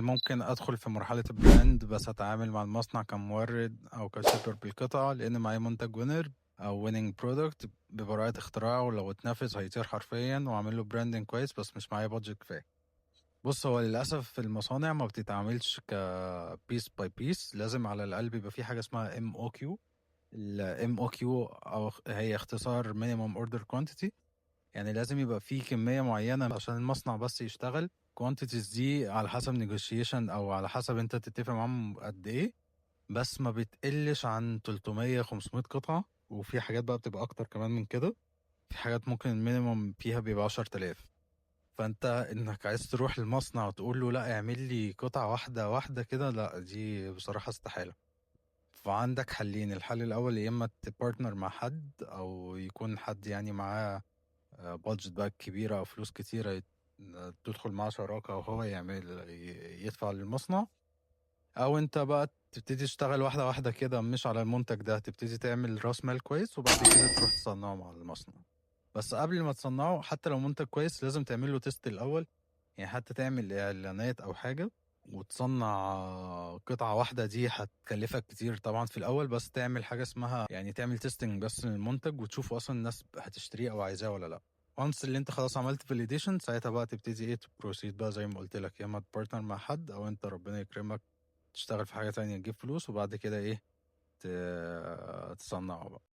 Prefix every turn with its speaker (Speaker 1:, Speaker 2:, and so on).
Speaker 1: ممكن أدخل في مرحلة الbrand بس أتعامل مع المصنع كمورد أو كshipper بالقطعة، لإن معايا منتج winner أو winning product ببراءة اختراع، ولو اتنفذ هيطير حرفيًا وأعمل له branding كويس، بس مش معايا budget كفاية. بُص، هو للأسف المصانع ما بتتعاملش piece by piece، لازم على الأقل بيبقى في حاجة اسمها MOQ. الMOQ هي اختصار minimum order quantity، يعني لازم يبقى في كمية معينة عشان المصنع بس يشتغل. quantities دي على حسب negotiation أو على حسب أنت تتفق معاهم قد إيه، بس ما بتقلش عن 300 500 قطعة، وفي حاجات بقى بتبقى أكتر كمان من كده. في حاجات ممكن المينيمم فيها بيبقى 10,000. فأنت إنك عايز تروح للمصنع وتقول له لأ اعمل لي قطعة واحدة واحدة كده، لأ دي بصراحة استحالة. فعندك حلين: الحل الأول يا إما تبارتنر مع حد، أو يكون حد يعني معاه بادجت بقى كبيرة أو فلوس كتيرة تدخل معاه شراكة وهو يدفع للمصنع، أو أنت بقى تبتدي تشتغل واحدة واحدة كده مش على المنتج ده، تبتدي تعمل رأس مال كويس وبعد كده تروح تصنعه مع المصنع. بس قبل ما تصنعه حتى لو منتج كويس لازم تعمل له تيست الأول، يعني حتى تعمل إعلانات أو حاجة وتصنع قطعة واحدة، دي هتكلفك كتير طبعا في الأول، بس تعمل حاجة اسمها يعني تعمل تيستنج بس للمنتج وتشوف أصلا الناس هتشتريه أو عايزاه ولا لأ. once اللي انت خلاص عملت validation، ساعتها بقى تبتدي ايه تبروسيد بقى زي ما قلت لك، يا اما تبارتنر مع حد او انت ربنا يكرمك تشتغل في حاجة تانية تجيب فلوس، وبعد كده ايه تصنعه بقى.